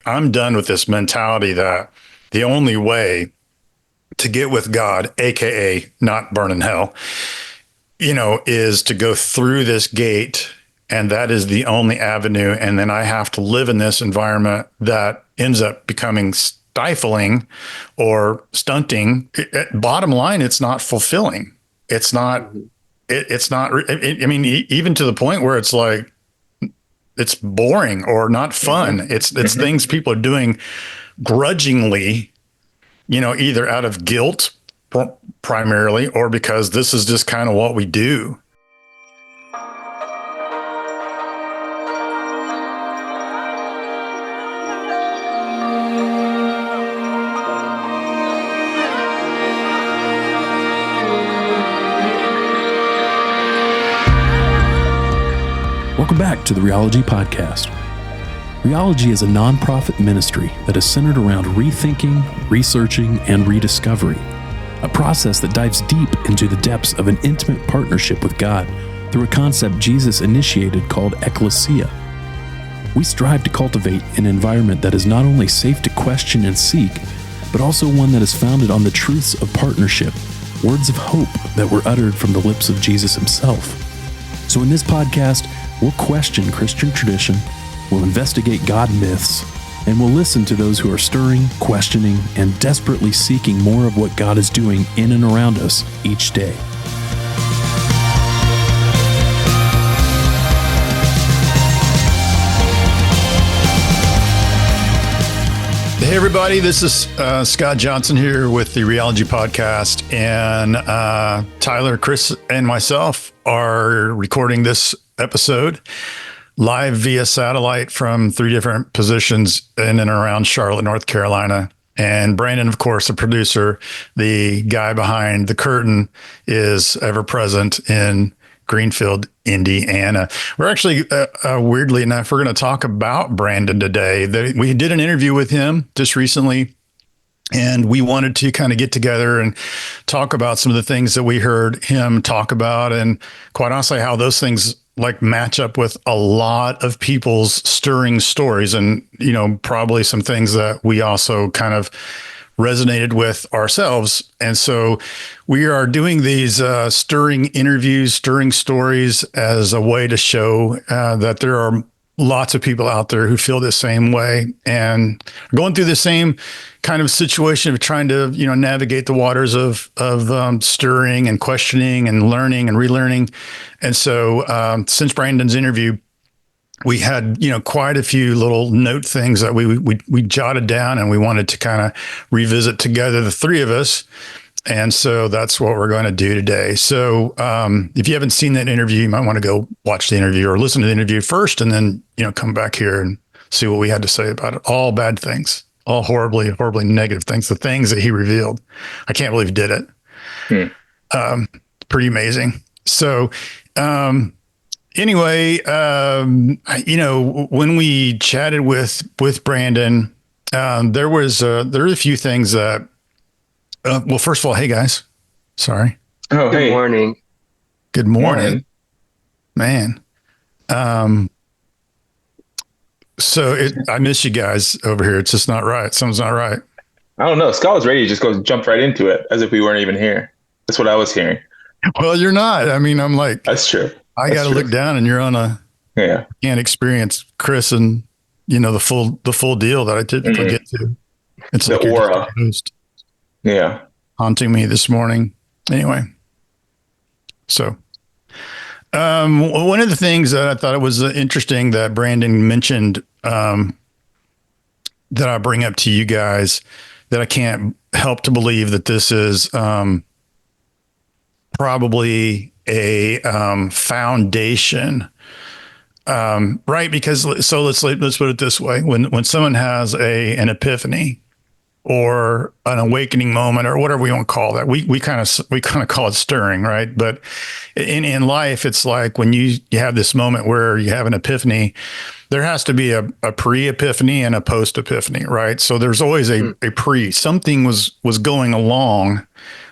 I'm done with this mentality that the only way to get with God, AKA not burn in hell, is to go through this gate. And that is the only avenue. And then I have to live in this environment that ends up becoming stifling or stunting. Bottom line, it's not fulfilling. It's not, it's not, I mean, even to the point where it's like, it's boring or not fun. It's things people are doing grudgingly, either out of guilt primarily, or because this is just kind of what we do. Welcome back to the Rheology Podcast. Rheology is a nonprofit ministry that is centered around rethinking, researching, and rediscovery, a process that dives deep into the depths of an intimate partnership with God through a concept Jesus initiated called ecclesia. We strive to cultivate an environment that is not only safe to question and seek, but also one that is founded on the truths of partnership, words of hope that were uttered from the lips of Jesus himself. So in this podcast, we'll question Christian tradition, we'll investigate God myths, and we'll listen to those who are stirring, questioning, and desperately seeking more of what God is doing in and around us each day. Hey everybody, this is Scott Johnson here with the Rheology Podcast, and Tyler, Chris, and myself are recording this episode live via satellite from 3 different positions in and around Charlotte, North Carolina. And Brandon, of course, the producer, the guy behind the curtain, is ever present in Greenfield, Indiana. We're actually, weirdly enough, we're going to talk about Brandon today. We did an interview with him just recently, and we wanted to kind of get together and talk about some of the things that we heard him talk about, and quite honestly, how those things like match up with a lot of people's stirring stories, and, probably some things that we also kind of resonated with ourselves. And so we are doing these stirring interviews, stirring stories as a way to show that there are lots of people out there who feel the same way and going through the same kind of situation of trying to, navigate the waters of stirring and questioning and learning and relearning. And so since Brandon's interview, we had, quite a few little note things that we jotted down, and we wanted to kind of revisit together, the 3 of us. And so that's what we're going to do today. So if you haven't seen that interview, you might want to go watch the interview or listen to the interview first, and then, come back here and see what we had to say about it. All bad things, all horribly, horribly negative things, the things that he revealed. I can't believe he did it. Pretty amazing. So, anyway, when we chatted with Brandon, there were a few things that, well, first of all, hey guys, sorry. Oh, Good hey. morning. Good morning, man. So I miss you guys over here. It's just not right. Something's not right. I don't know. Scott was ready to just jump right into it as if we weren't even here. That's what I was hearing. Well, you're not. I mean, I'm like, That's true. I got to look down, and you're on can't experience Chris and, the full deal that I typically get to. It's The like you're aura. just a host Yeah. haunting me this morning. Anyway, so one of the things that I thought it was interesting that Brandon mentioned, that I bring up to you guys, that I can't help to believe that this is probably a foundation, right? Because so let's put it this way: when someone has an epiphany or an awakening moment, or whatever we want to call that, we kind of call it stirring, right? But in life, it's like when you have this moment where you have an epiphany, there has to be a pre-epiphany and a post-epiphany, right? So there's always a pre. Something was going along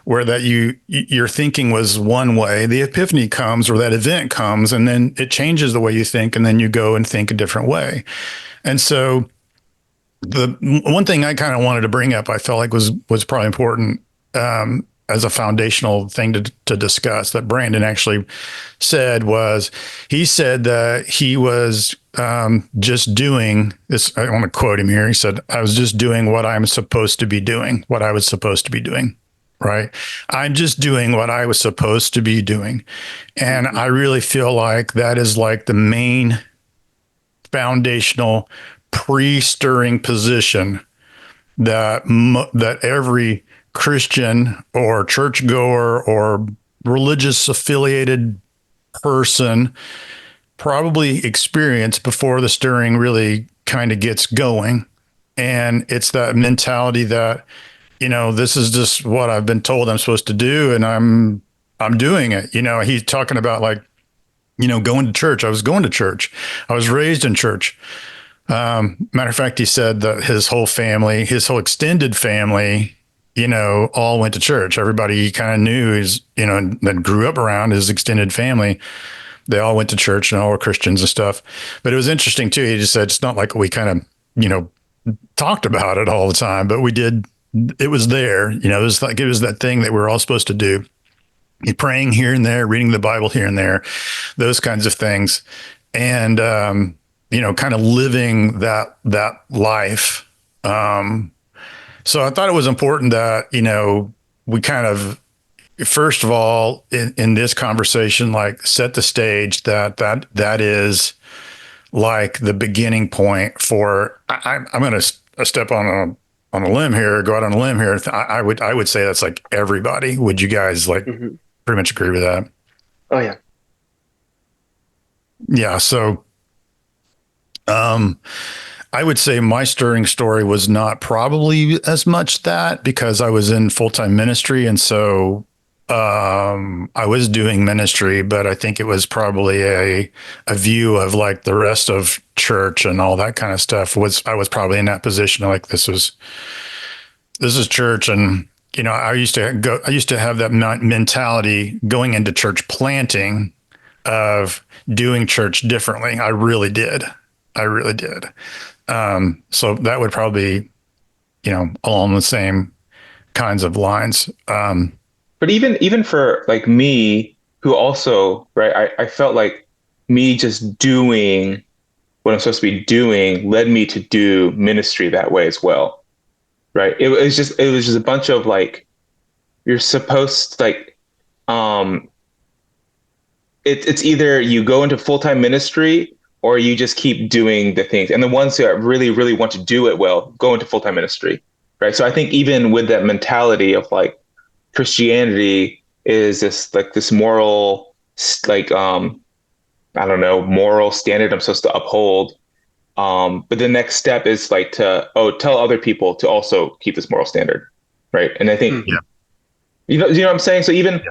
where that your thinking was one way. The epiphany comes, or that event comes, and then it changes the way you think, and then you go and think a different way. And so the one thing I kind of wanted to bring up, I felt like was probably important as a foundational thing to discuss that Brandon actually said was he said that he was just doing this. I want to quote him here. He said, "I was just doing what I'm supposed to be doing, what I was supposed to be doing." Right. I'm just doing what I was supposed to be doing. And I really feel like that is like the main foundational pre-stirring position that every Christian or churchgoer or religious affiliated person probably experience before the stirring really kind of gets going. And it's that mentality that, this is just what I've been told I'm supposed to do, and I'm doing it. He's talking about like, going to church. I was going to church. I was raised in church. Matter of fact, he said that his whole family, his whole extended family, all went to church. Everybody he kind of knew that grew up around his extended family. They all went to church and all were Christians and stuff. But it was interesting too. He just said, it's not like we kind of, talked about it all the time, but we did. It was there, it was that thing that we're all supposed to do. You're praying here and there, reading the Bible here and there, those kinds of things. And, kind of living that life. So I thought it was important that, we kind of, first of all, in this conversation, like set the stage that is like the beginning point for, I'm going to step on a limb here, go out on a limb here. I would say that's like everybody. Would you guys pretty much agree with that? Oh yeah. Yeah. So, I would say my stirring story was not probably as much that because I was in full-time ministry. And so, I was doing ministry, but I think it was probably a view of like the rest of church and all that kind of stuff I was probably in that position. Like this is church. And, I used to have that mentality going into church planting of doing church differently. I really did. So that would probably, along the same kinds of lines. But even for like me, who also, right, I felt like me just doing what I'm supposed to be doing led me to do ministry that way as well. Right. It was just a bunch of like, you're supposed to like, it's either you go into full-time ministry or you just keep doing the things. And the ones who really, really want to do it well, go into full-time ministry. Right. So I think even with that mentality of like Christianity is this moral, like, I don't know, moral standard I'm supposed to uphold. But the next step is like tell other people to also keep this moral standard. Right. And I think, you know what I'm saying? So even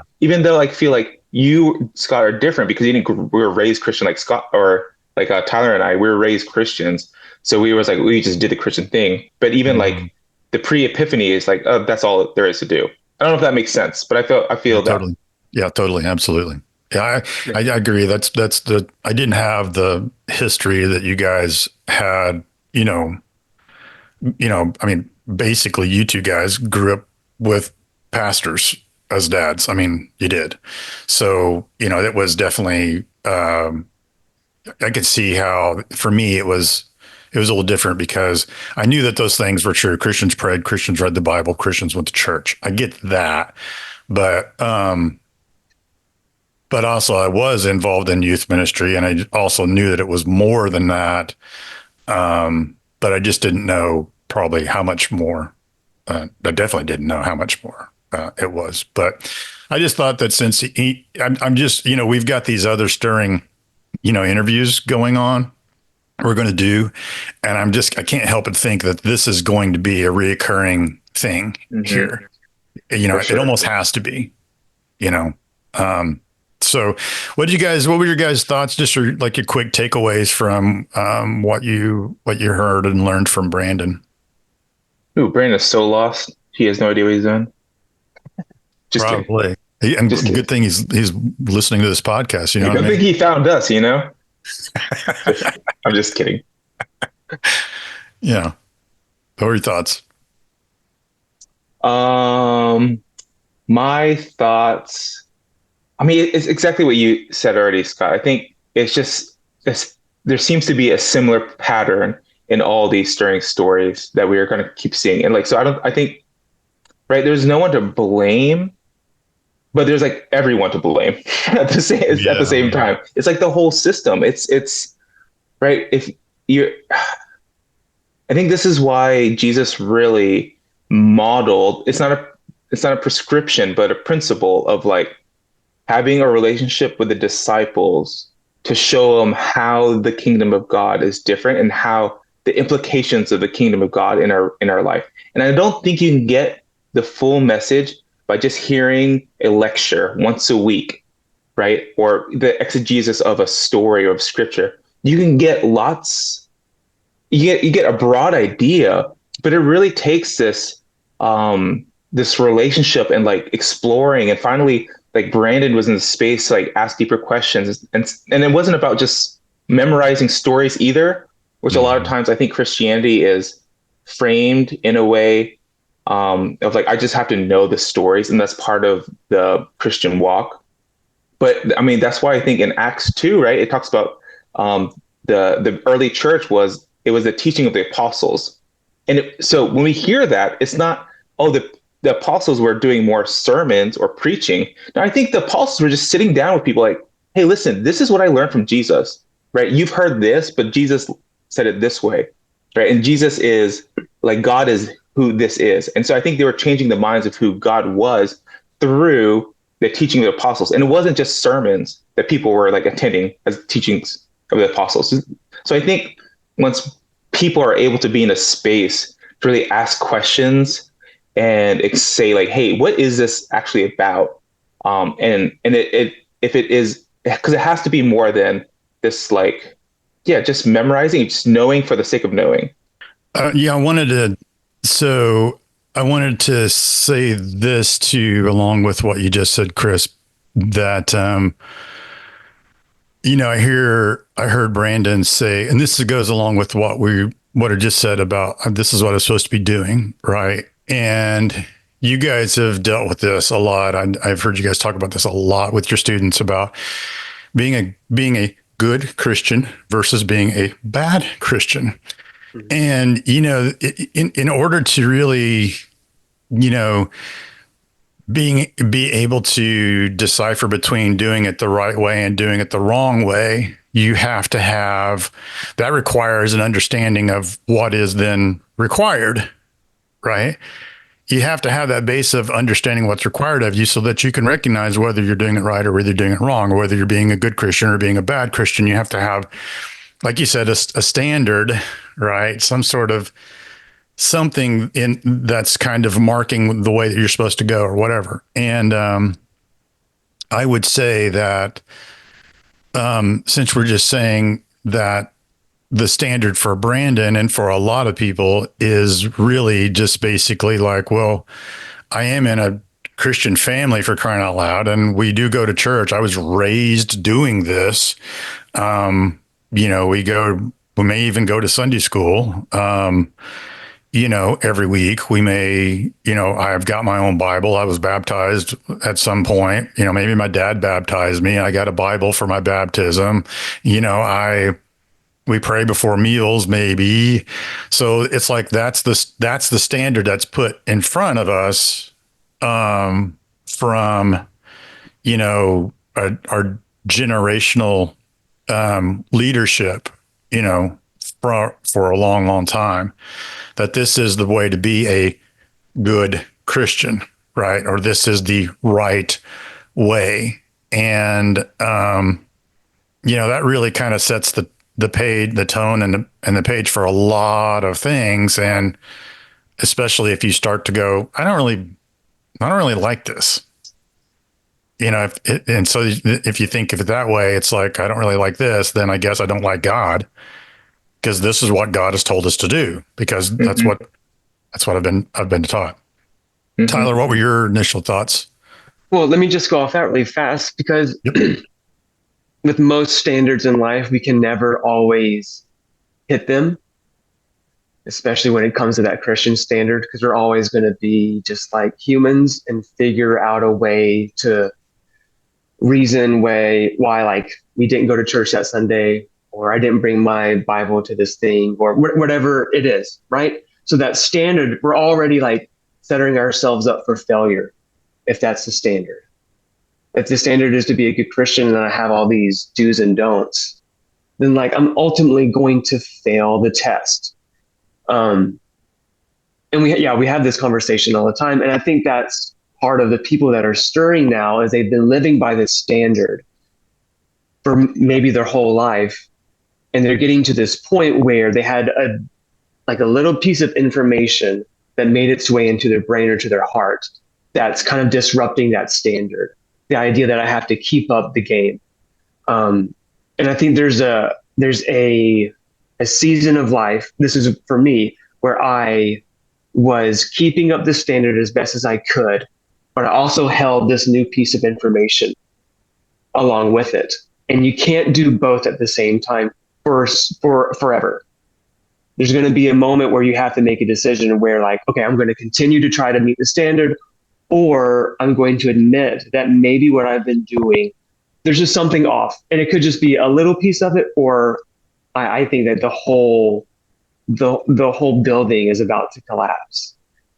though I feel like you, Scott, are different because we were raised Christian, like Scott or like Tyler and I, we were raised Christians. So we just did the Christian thing. But even like the pre-epiphany is like, oh, that's all there is to do. I don't know if that makes sense, but I feel that. Totally. Yeah, totally. Absolutely. Yeah, I agree. That's I didn't have the history that you guys had, I mean, basically you two guys grew up with pastors as dads. I mean, you did. So, it was definitely, I could see how for me it was a little different because I knew that those things were true. Christians prayed, Christians read the Bible, Christians went to church. I get that. But also I was involved in youth ministry and I also knew that it was more than that. But I just didn't know probably how much more. I definitely didn't know how much more it was. But I just thought that since I'm just, we've got these other stirring, interviews going on, we're going to do. And I can't help but think that this is going to be a reoccurring thing here. Sure. It almost has to be, so what were your guys' thoughts? Just like your quick takeaways from what you heard and learned from Brandon? Ooh, Brandon's so lost. He has no idea what he's doing. Just probably. And good thing he's listening to this podcast. I think he found us, I'm just kidding. Yeah. What are your thoughts? Um, my thoughts. I mean, it's exactly what you said already, Scott. I think it's, there seems to be a similar pattern in all these stirring stories that we are going to keep seeing. And like, so I think, right, there's no one to blame, but there's like everyone to blame at the Yeah. same time. It's like the whole system. It's right. If you're, I think this is why Jesus really modeled, it's not a prescription, but a principle of like, having a relationship with the disciples to show them how the kingdom of God is different and how the implications of the kingdom of God in our life. And I don't think you can get the full message by just hearing a lecture once a week, right? Or the exegesis of a story or of scripture. You can get you get a broad idea, but it really takes this relationship and like exploring, and finally like Brandon was in the space to like ask deeper questions, and it wasn't about just memorizing stories either, which a lot of Mhm. times I think Christianity is framed in a way of like I just have to know the stories, and that's part of the Christian walk. But I mean, that's why I think in Acts 2, right, it talks about um, the early church was it was the teaching of the apostles, and so when we hear that, it's not oh the apostles were doing more sermons or preaching. No, I think the apostles were just sitting down with people like, hey, listen, this is what I learned from Jesus, right? You've heard this, but Jesus said it this way, right? And Jesus is like God is who this is, and so I think they were changing the minds of who God was through the teaching of the apostles. And it wasn't just sermons that people were like attending as teachings of the apostles. So I think once people are able to be in a space to really ask questions and say like, hey, what is this actually about? And it if it is, because it has to be more than this like, yeah, just memorizing, just knowing for the sake of knowing. Yeah, so I wanted to say this too, along with what you just said, Chris, that, I heard Brandon say, and this goes along with what I just said about this is what I'm supposed to be doing, right? And you guys have dealt with this a lot. I've heard you guys talk about this a lot with your students about being a good Christian versus being a bad Christian. And, in order to really, you know, be able to decipher between doing it the right way and doing it the wrong way, you have to have that requires an understanding of what is then required, right? You have to have that base of understanding what's required of you so that you can recognize whether you're doing it right or whether you're doing it wrong, or whether you're being a good Christian or being a bad Christian. You have to have, like you said, a standard, right? Some sort of something in that's kind of marking the way that you're supposed to go or whatever. And I would say that since we're just saying that the standard for Brandon and for a lot of people is really just basically like, well, I am in a Christian family for crying out loud, and we do go to church. I was raised doing this. We may even go to Sunday school. Every week we may, I've got my own Bible. I was baptized at some point, maybe my dad baptized me. I got a Bible for my baptism. We pray before meals, maybe. So it's like, that's the standard that's put in front of us, from, our generational, leadership, for a long, long time, that this is the way to be a good Christian, right? Or this is the right way. And, that really kind of sets the tone and the page for a lot of things. And especially if you start to go, I don't really like this. And so if you think of it that way, it's like, I don't really like this, then I guess I don't like God, because this is what God has told us to do, because Mm-hmm, that's what I've been taught. mm-hmm, Tyler, what were your initial thoughts? Well, let me just go off that really fast because Yep. with most standards in life, we can never always hit them. especially when it comes to that Christian standard, because we're always going to be just like humans and figure out a way to reason why like we didn't go to church that Sunday, or I didn't bring my Bible to this thing, or whatever it is, right? So that standard, we're already like setting ourselves up for failure if that's the standard. If the standard is to be a good Christian and I have all these do's and don'ts, then like I'm ultimately going to fail the test. And we have this conversation all the time, and I think that's part of the people that are stirring now is they've been living by this standard for maybe their whole life, and they're getting to this point where they had a little piece of information that made its way into their brain or to their heart that's kind of disrupting that standard. The idea that I have to keep up the game. And I think there's a season of life, this is for me, where I was keeping up the standard as best as I could, but I also held this new piece of information along with it. And you can't do both at the same time for forever. There's going to be a moment where you have to make a decision where like, okay, I'm going to continue to try to meet the standard, or I'm going to admit that maybe what I've been doing, there's just something off. And it could just be a little piece of it, or I think that the whole building is about to collapse.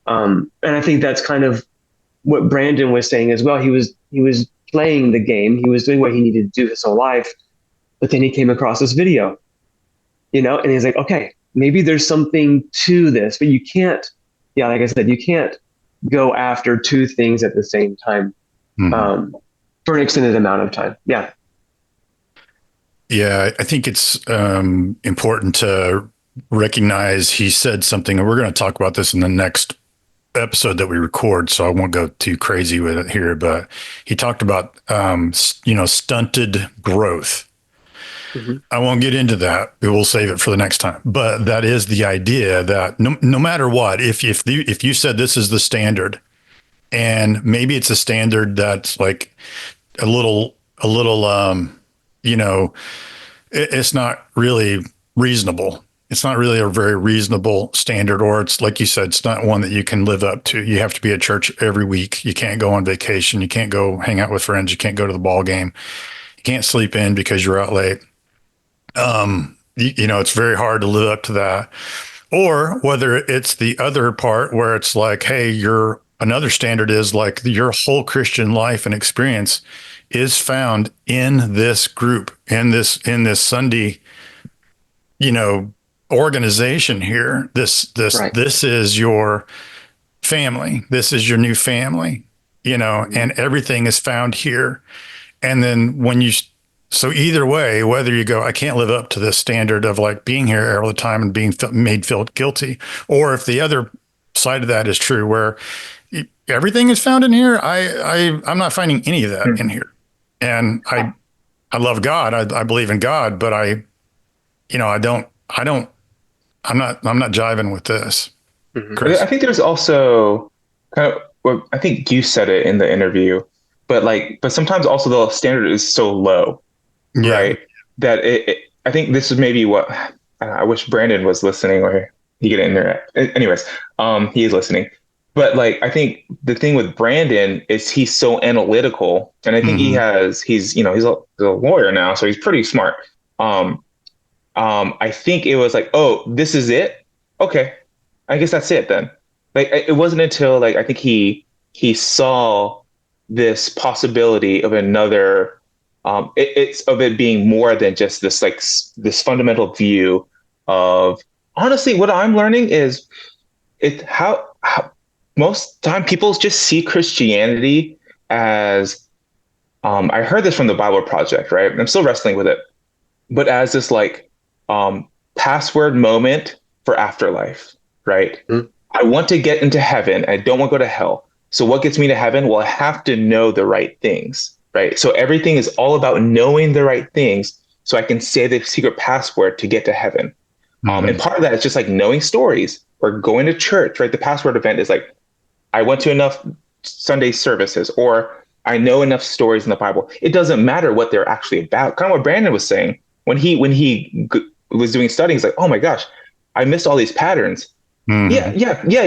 And I think that's kind of what Brandon was saying as well. He was playing the game. He was doing what he needed to do his whole life. But then he came across this video, and he's like, okay, maybe there's something to this, but you can't, like I said, you can't go after two things at the same time for an extended amount of time. Yeah. Yeah, I think it's important to recognize he said something, and we're going to talk about this in the next episode that we record, so I won't go too crazy with it here, but he talked about, stunted growth. Mm-hmm. I won't get into that. We will save it for the next time. But that is the idea that no matter what, if you said this is the standard, and maybe it's a standard that's like a little, it's not really reasonable. It's not really a very reasonable standard, or it's like you said, it's not one that you can live up to. You have to be at church every week. You can't go on vacation. You can't go hang out with friends. You can't go to the ball game. You can't sleep in because you're out late. It's very hard to live up to that. Or whether it's the other part where it's like, hey, another standard is like your whole Christian life and experience is found in this group, in this Sunday, organization here. Right. This is your family. This is your new family, and everything is found here. And then so either way, whether you go, I can't live up to this standard of like being here all the time and being made feel guilty, or if the other side of that is true, where everything is found in here, I'm not finding any of that in here. And I love God. I believe in God, but I'm not jiving with this. Chris? I think there's also kind of, well, I think you said it in the interview, but sometimes also the standard is so low, right? That I think this is maybe what, I wish Brandon was listening, or he get in there. Anyways, he is listening. But like, I think the thing with Brandon is he's so analytical, and I think he's a lawyer now, so he's pretty smart. I think it was like, oh, this is it. Okay, I guess that's it then. Like, it wasn't until like I think he saw this possibility of another. It's of it being more than just this like this fundamental view of, honestly, what I'm learning is how most time people just see Christianity as, I heard this from the Bible Project, right? I'm still wrestling with it, but as this like password moment for afterlife, right? Mm-hmm. I want to get into heaven. I don't want to go to hell. So what gets me to heaven? Well, I have to know the right things, right? So everything is all about knowing the right things so I can say the secret password to get to heaven. Mm-hmm. And part of that is just like knowing stories or going to church, right? The password event is like, I went to enough Sunday services, or I know enough stories in the Bible. It doesn't matter what they're actually about. Kind of what Brandon was saying when he was doing studying. He's like, oh my gosh, I missed all these patterns. Mhm. Yeah.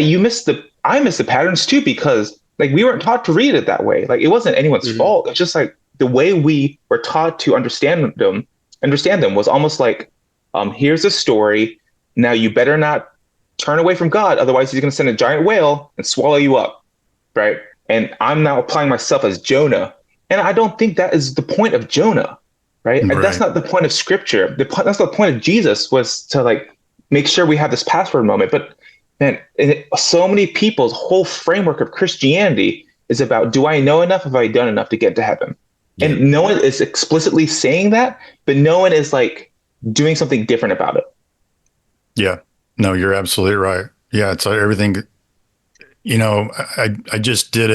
I missed the patterns too, because like we weren't taught to read it that way. Like it wasn't anyone's Hmm. fault. It's just like the way we were taught to understand them was almost like, here's a story. Now you better not turn away from God, otherwise he's going to send a giant whale and swallow you up, right? And I'm now applying myself as Jonah, and I don't think that is the point of Jonah, right? That's Right. not the point of Scripture. That's the point of Jesus, was to like make sure we have this password moment. But man, so many people's whole framework of Christianity is about, do I know enough? Have I done enough to get to heaven? Yeah. And no one is explicitly saying that, but no one is like doing something different about it. Yeah. No, you're absolutely right. Yeah. It's like everything, I just did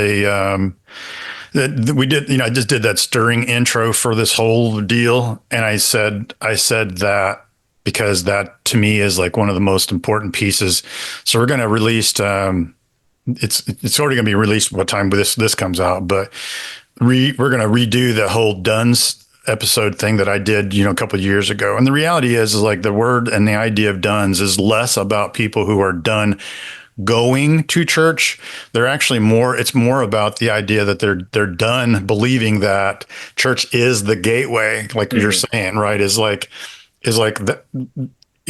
we did, I just did that stirring intro for this whole deal. And I said that because that to me is like one of the most important pieces. So we're going to release, it's already going to be released by the time this comes out, but we're going to redo the whole Duns episode thing that I did, a couple of years ago. And the reality is like the word and the idea of Duns is less about people who are done going to church. They're actually it's more about the idea that they're done believing that church is the gateway, like you're Mm-hmm. saying, right? Is like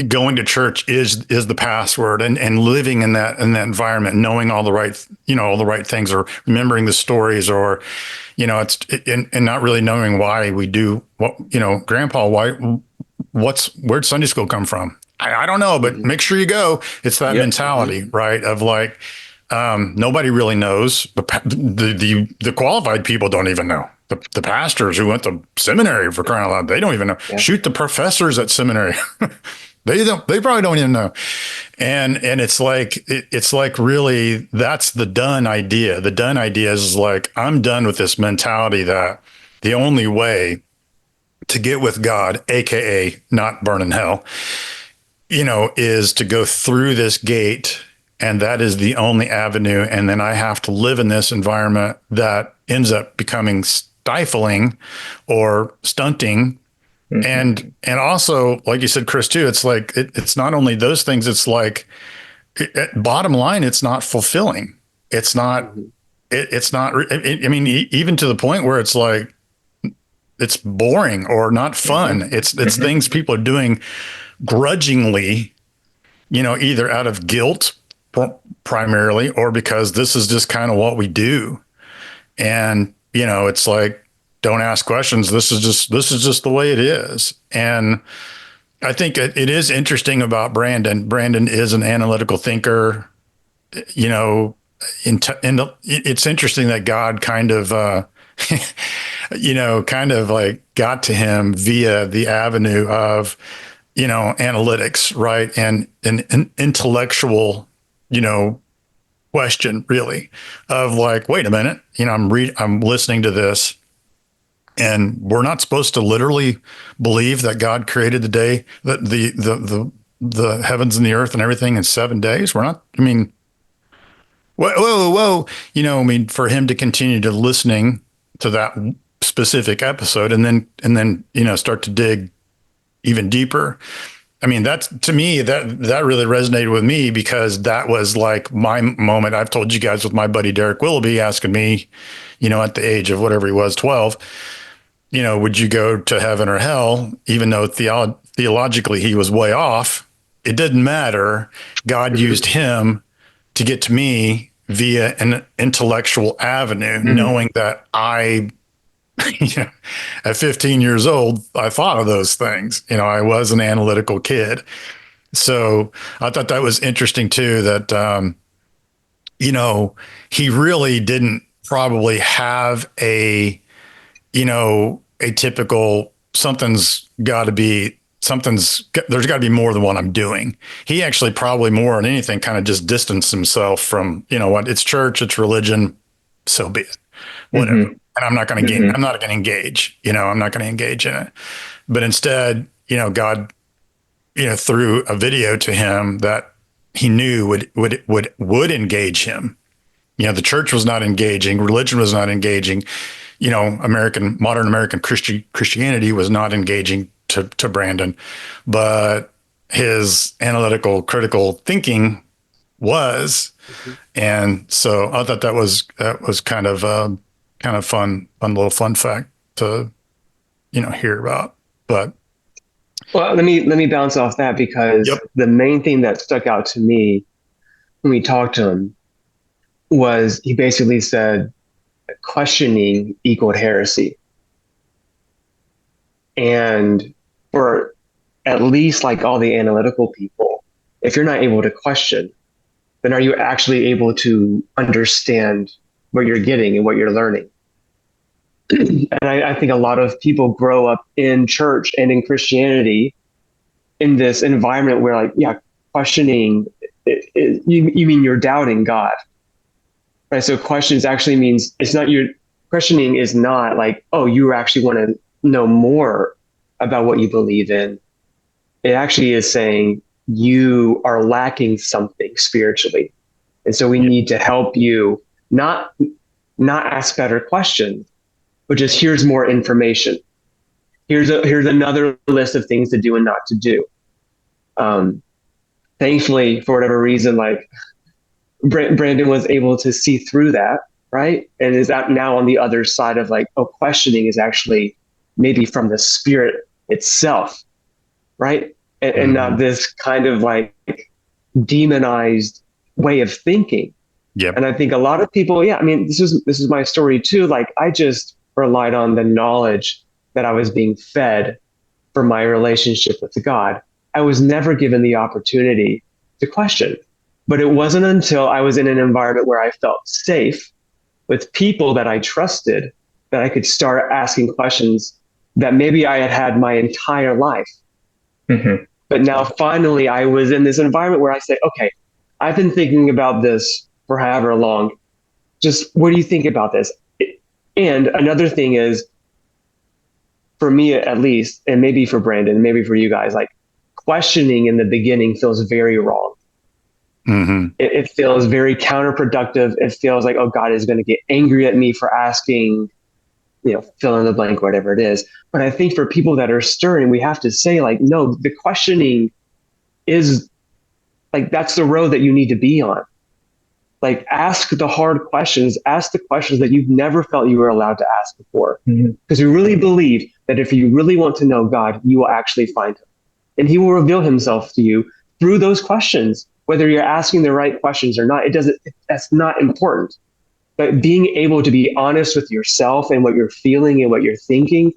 going to church is the password, and living in that environment, knowing all the right things, or remembering the stories, or and not really knowing why we do what, grandpa, where'd Sunday school come from? I don't know, but Hmm. make sure you go. It's that Yep. mentality, right? Of like, nobody really knows. The qualified people don't even know. The pastors who went to seminary, for crying out loud, they don't even know. Yeah. Shoot, the professors at seminary, they probably don't even know. And it's like really, that's the done idea. The done idea is like, I'm done with this mentality that the only way to get with God, aka not burn in hell, is to go through this gate, and that is the only avenue. And then I have to live in this environment that ends up becoming stifling or stunting. Mm-hmm. And also, like you said, Chris, too, it's like, it's not only those things, it's like, bottom line, it's not fulfilling. It's not, Hmm. it's not, I mean, even to the point where it's like, it's boring or not Mm-hmm. fun. It's Mm-hmm. things people are doing grudgingly, either out of guilt primarily, or because this is just kind of what we do. And, it's like, don't ask questions. This is just the way it is. And I think it is interesting about Brandon. Brandon is an analytical thinker, you know, it's interesting that God kind of, kind of like got to him via the avenue of, analytics, right? And an intellectual, you know, question really of like, wait a minute, I'm listening to this, and we're not supposed to literally believe that God created the day, that the heavens and the earth and everything in 7 days. We're not, I mean, whoa. I mean, for him to continue to listening to that specific episode, and then, start to dig even deeper. I mean, that's, to me, that really resonated with me, because that was like my moment. I've told you guys with my buddy Derek Willoughby asking me, at the age of whatever he was, 12, would you go to heaven or hell? Even though theologically he was way off, it didn't matter. God Hmm. used him to get to me via an intellectual avenue, Mm-hmm. knowing that at 15 years old, I thought of those things. I was an analytical kid. So I thought that was interesting too, that, he really didn't probably have a typical there's got to be more than what I'm doing. He actually probably more than anything kind of just distanced himself from, what, it's church, it's religion, so be it, whatever. Mm-hmm. And I'm not going to Mm-hmm. I'm not going to engage, I'm not going to engage in it. But instead, God, threw a video to him that he knew would engage him. The church was not engaging, religion was not engaging, modern American Christianity was not engaging to Brandon, but his analytical, critical thinking was. And so I thought that was kind of fun little fun fact to hear about. But Well, let me bounce off that, because yep, the main thing that stuck out to me when we talked to him was he basically said questioning equaled heresy. And for at least like all the analytical people, if you're not able to question, then are you actually able to understand what you're getting and what you're learning? And I think a lot of people grow up in church and in Christianity in this environment where, like, yeah, questioning, you mean you're doubting God, right? So questions actually means it's not your questioning is not like, oh, you actually want to know more about what you believe in. It actually is saying you are lacking something spiritually. And so we need to help you not ask better questions, but just here's more information. Here's another list of things to do and not to do. Thankfully, for whatever reason, like Brandon was able to see through that, right? And is that now on the other side of like, oh, questioning is actually maybe from the spirit itself, right? And not this kind of like demonized way of thinking. yep, And I think a lot of people, yeah, I mean, this is my story too. Like, I just relied on the knowledge that I was being fed for my relationship with God. I was never given the opportunity to question. But it wasn't until I was in an environment where I felt safe with people that I trusted that I could start asking questions that maybe I had had my entire life. Mm-hmm. But now finally I was in this environment where I say, okay, I've been thinking about this for however long. Just what do you think about this? And another thing is, for me at least, and maybe for Brandon, maybe for you guys, like questioning in the beginning feels very wrong. It feels very counterproductive. It feels like, oh, God is going to get angry at me for asking, fill in the blank, whatever it is. But I think for people that are stirring, we have to say, like, no, the questioning is like, that's the road that you need to be on. Like, ask the hard questions, ask the questions that you've never felt you were allowed to ask before. Because we really believe that if you really want to know God, you will actually find him. And he will reveal himself to you through those questions. Whether you're asking the right questions or not, that's not important. But being able to be honest with yourself and what you're feeling and what you're thinking,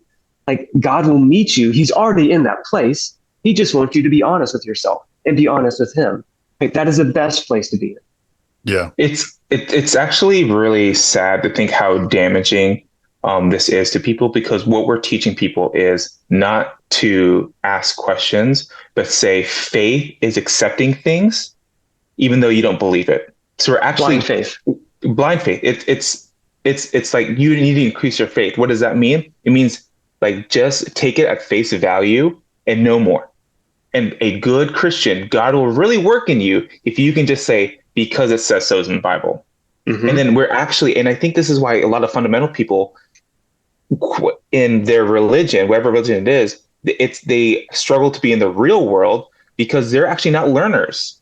like, God will meet you. He's already in that place. He just wants you to be honest with yourself and be honest with him. Like, that is the best place to be in. yeah, It's actually really sad to think how damaging this is to people, because what we're teaching people is not to ask questions, but say faith is accepting things even though you don't believe it. So we're actually blind faith. It's like you need to increase your faith. What does that mean? It means like just take it at face value and no more. And a good Christian, God will really work in you if you can just say, because it says so in the Bible. And then we're actually, and I think this is why a lot of fundamental people in their religion, whatever religion it is, they struggle to be in the real world because they're actually not learners,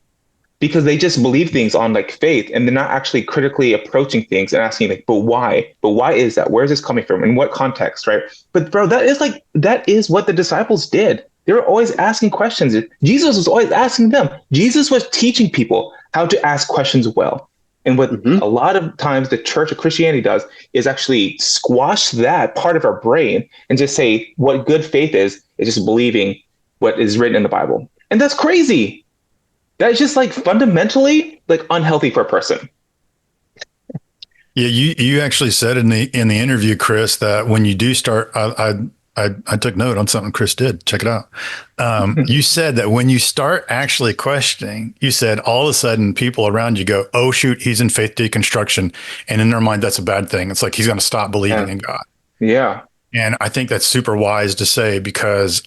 because they just believe things on like faith, and they're not actually critically approaching things and asking like, but why is that? Where is this coming from? In what context? Right. But bro, that is what the disciples did. They were always asking questions. Jesus was always asking them. Jesus was teaching people how to ask questions well. And what a lot of times the Church of Christianity does is actually squash that part of our brain and just say what good faith is just believing what is written in the Bible. And that's crazy. That is just like fundamentally like unhealthy for a person. Yeah, you actually said in the interview, Chris, that when you do start, I took note on something Chris did. Check it out. You said that when you start actually questioning, you said all of a sudden people around you go, "Oh shoot, he's in faith deconstruction," and in their mind that's a bad thing. It's like he's going to stop believing in God. Yeah. And I think that's super wise to say, because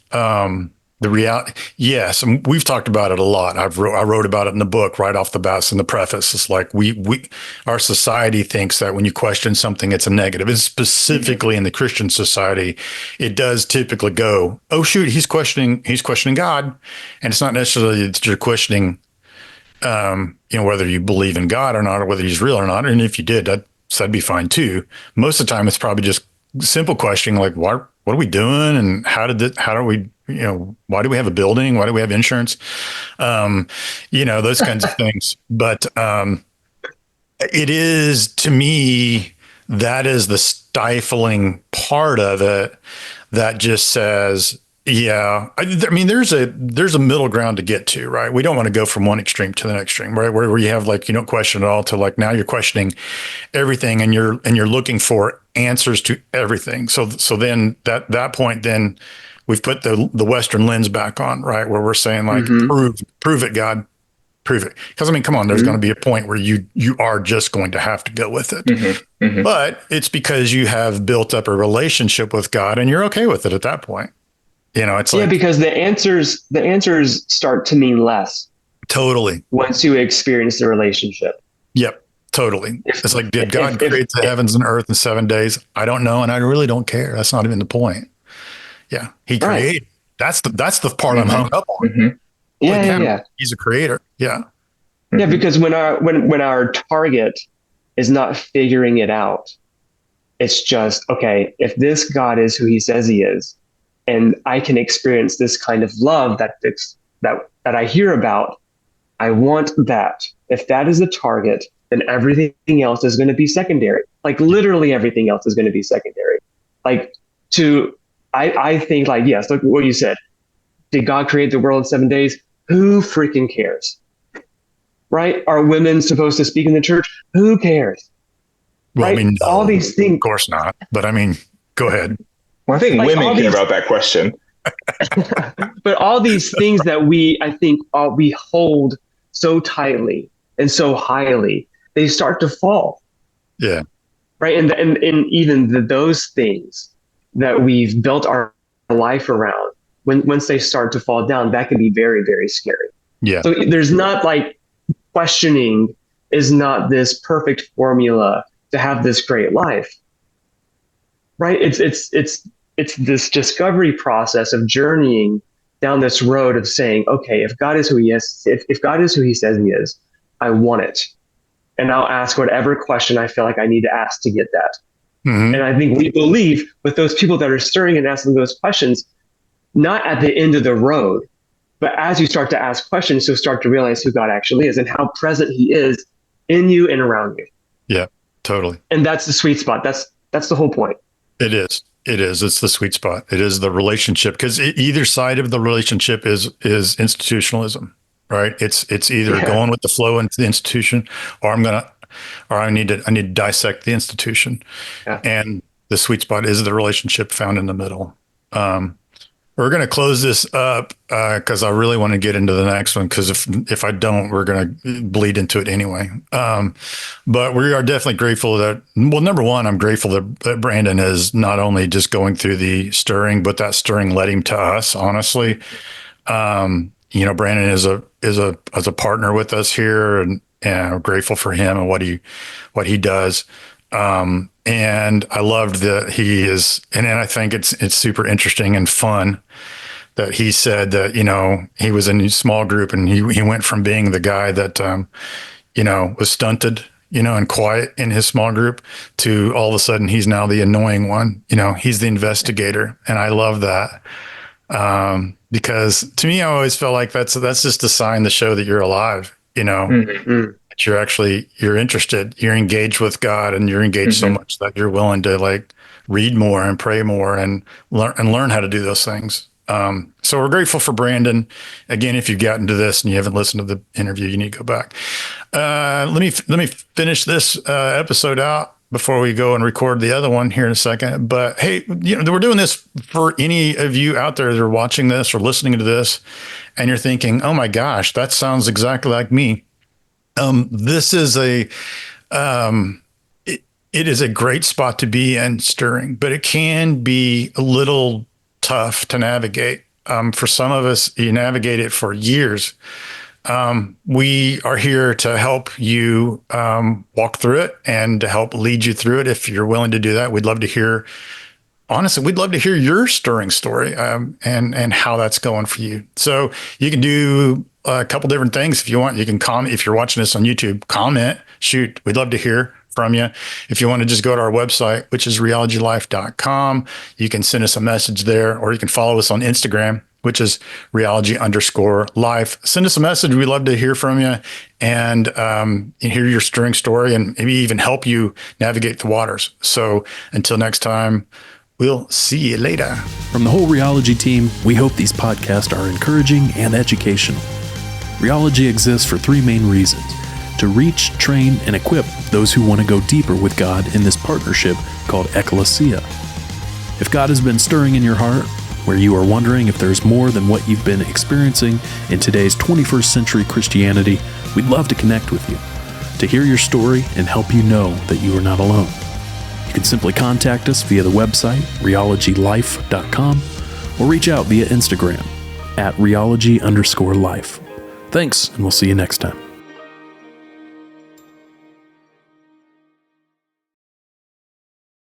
The reality, yes, and we've talked about it a lot. I wrote about it in the book right off the bat in the preface. It's like our society thinks that when you question something, it's a negative. It's specifically in the Christian society, it does typically go, "Oh shoot, he's questioning God," and it's not necessarily that you're questioning, whether you believe in God or not, or whether he's real or not. And if you did, that'd be fine too. Most of the time, it's probably just simple questioning like, what are we doing? And how do we, why do we have a building? Why do we have insurance? Those kinds of things. But it is, to me, that is the stifling part of it that just says, yeah, I mean, there's a middle ground to get to, right? We don't want to go from one extreme to the next extreme, right? Where you have like, you don't question at all to like, now you're questioning everything and you're looking for answers to everything. So then that point, then we've put the Western lens back on, right? Where we're saying like, prove it, God, prove it. Because I mean, come on, there's going to be a point where you are just going to have to go with it. But it's because you have built up a relationship with God and you're okay with it at that point. It's like, because the answers start to mean less. Totally. Once you experience the relationship. Yep. Totally. It's like, did God create the heavens and earth in 7 days? I don't know. And I really don't care. That's not even the point. Yeah. He created. That's the part I'm hung up on. Yeah. He's a creator. Yeah. Yeah. Because when our target is not figuring it out, it's just, okay, if this God is who he says he is, and I can experience this kind of love that I hear about, I want that. If that is the target, then everything else is going to be secondary. Like literally everything else is going to be secondary. Like I think like, yes, look what you said. Did God create the world in 7 days? Who freaking cares? Right? Are women supposed to speak in the church? Who cares? Well, right? I mean, no, all these things. Of course not. But I mean, go ahead. Well, I think women care about that question. But all these things that we hold so tightly and so highly, they start to fall. Yeah. Right. And even those things that we've built our life around, once they start to fall down, that can be very, very scary. Yeah. So there's not like questioning is not this perfect formula to have this great life. Right. It's this discovery process of journeying down this road of saying, okay, if God is who he is, if God is who he says he is, I want it. And I'll ask whatever question I feel like I need to ask to get that. And I think we believe with those people that are stirring and asking those questions, not at the end of the road, but as you start to ask questions, you'll start to realize who God actually is and how present he is in you and around you. Yeah, totally. And that's the sweet spot. That's the whole point. It is. It's the sweet spot. It is the relationship, because either side of the relationship is institutionalism, right? It's either going with the flow into the institution, or I need to dissect the institution. Yeah. And the sweet spot is the relationship found in the middle. We're going to close this up because I really want to get into the next one, because if I don't, we're going to bleed into it anyway. But we are definitely grateful that, well, number one, I'm grateful that Brandon is not only just going through the stirring, but that stirring led him to us, honestly. Brandon is a partner with us here, and I'm grateful for him and what he does. And I loved that he is, and I think it's super interesting and fun that he said that, he was in a small group and he went from being the guy that, was stunted, and quiet in his small group, to all of a sudden he's now the annoying one. He's the investigator. And I love that. Because to me, I always felt like that's just a sign to show that you're alive, that you're interested, you're engaged with God, and you're engaged so much that you're willing to like read more and pray more and learn how to do those things. So we're grateful for Brandon. Again, if you've gotten to this and you haven't listened to the interview, you need to go back. Let me finish this episode out before we go and record the other one here in a second. But hey, we're doing this for any of you out there that are watching this or listening to this, and you're thinking, "Oh my gosh, that sounds exactly like me." This is it is a great spot to be in, stirring, but it can be a little tough to navigate. For some of us, you navigate it for years. We are here to help you walk through it and to help lead you through it. If you're willing to do that, we'd love to hear. Honestly, we'd love to hear your stirring story and how that's going for you. So you can do a couple different things if you want. You can comment if you're watching this on YouTube. Comment, shoot. We'd love to hear from you. If you want to just go to our website, which is realitylife.com, you can send us a message there, or you can follow us on Instagram, which is reality_life. Send us a message. We'd love to hear from you and hear your stirring story and maybe even help you navigate the waters. So until next time, we'll see you later. From the whole Rheology team, we hope these podcasts are encouraging and educational. Rheology exists for three main reasons: to reach, train, and equip those who want to go deeper with God in this partnership called Ecclesia. If God has been stirring in your heart, where you are wondering if there's more than what you've been experiencing in today's 21st century Christianity, we'd love to connect with you, to hear your story and help you know that you are not alone. You can simply contact us via the website, realitylife.com, or reach out via Instagram at @Rheology_life. Thanks, and we'll see you next time.